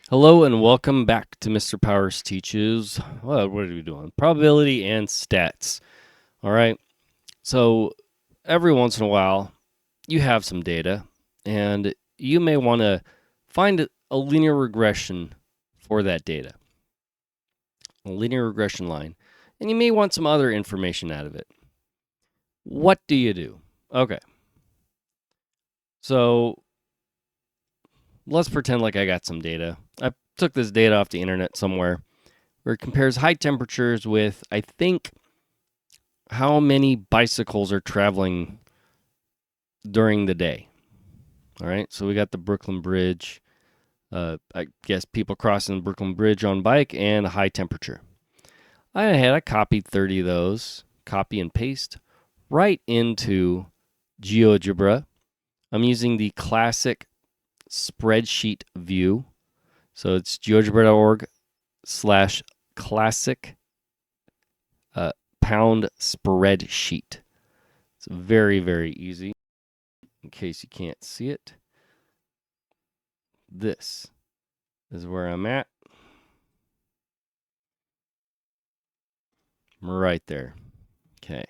Hello and welcome back to Mr. Powers Teaches. What are we doing? Probability and stats. All right. So every once in a while, you have some data, and you may want to find a linear regression for that data, a linear regression line, and you may want some other information out of it. What do you do? Okay. So let's pretend like I got some data. I took this data off the internet somewhere where it compares high temperatures with, I think, how many bicycles are traveling during the day. All right, so we got the Brooklyn Bridge. I guess people crossing the Brooklyn Bridge on bike and a high temperature. I copied 30 of those, copy and paste, right into GeoGebra. I'm using the classic spreadsheet view. So it's geogebra.org/classic pound spreadsheet. It's very, very easy. In case you can't see it, this is where I'm at. Right there. Okay.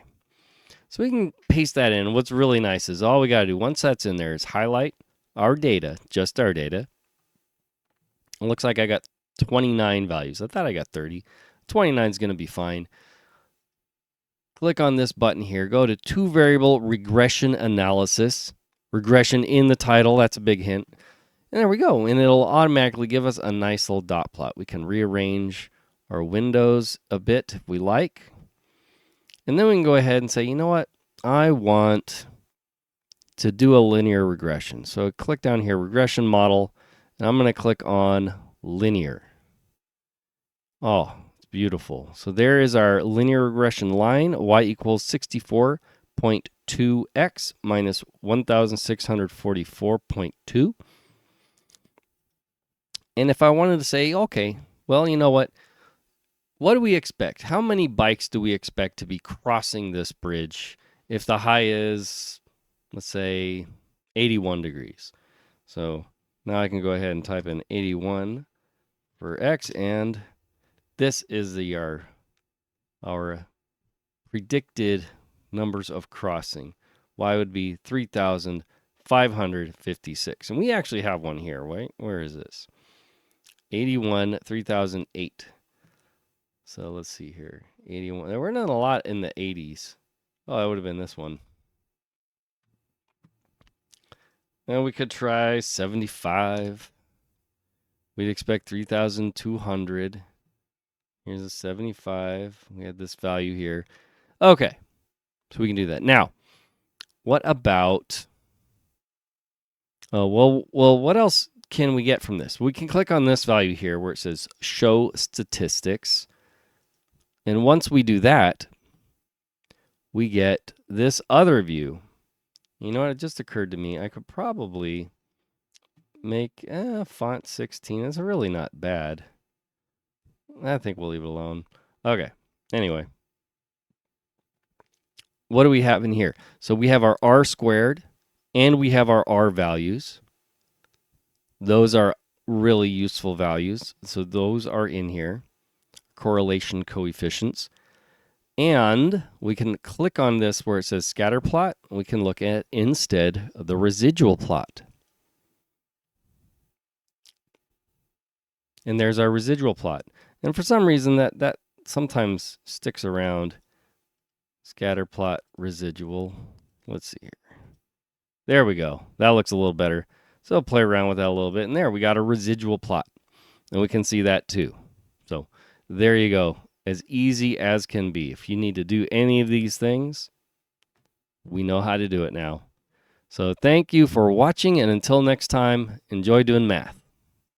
So we can paste that in. What's really nice is all we got to do once that's in there is highlight our data, just our data. It looks like I got 29 values. I thought I got 30. 29 is going to be fine. Click on this button here. Go to two variable regression analysis. Regression in the title. That's a big hint. And there we go. And it'll automatically give us a nice little dot plot. We can rearrange our windows a bit if we like. And then we can go ahead and say, you know what? I want to do a linear regression. So click down here, regression model, and I'm going to click on linear. Oh, it's beautiful. So there is our linear regression line, y equals 64.2x minus 1644.2. And if I wanted to say, okay, well, you know what? What do we expect? How many bikes do we expect to be crossing this bridge if the high is, let's say, 81 degrees? So now I can go ahead and type in 81 for x, and this is our predicted numbers of crossing. Y would be 3,556. And we actually have one here, right? Where is this? 81, 3008. So let's see here. 81. We're not a lot in the 80s. Oh, that would have been this one. And we could try 75. We'd expect 3,200. Here's a 75. We had this value here. Okay. So we can do that. Now, what about... what else can we get from this? We can click on this value here where it says show statistics. And once we do that, we get this other view. You know what? It just occurred to me. I could probably make font 16. That's really not bad. I think we'll leave it alone. Okay. Anyway. What do we have in here? So we have our R squared and we have our R values. Those are really useful values. So those are in here. Correlation coefficients. And we can click on this where it says scatter plot. We can look at instead the residual plot. And there's our residual plot. And for some reason that sometimes sticks around. Scatter plot residual. Let's see here. There we go. That looks a little better. So I'll play around with that a little bit. And there we got a residual plot. And we can see that too. So there you go. As easy as can be. If you need to do any of these things, we know how to do it now. So thank you for watching, and until next time, enjoy doing math.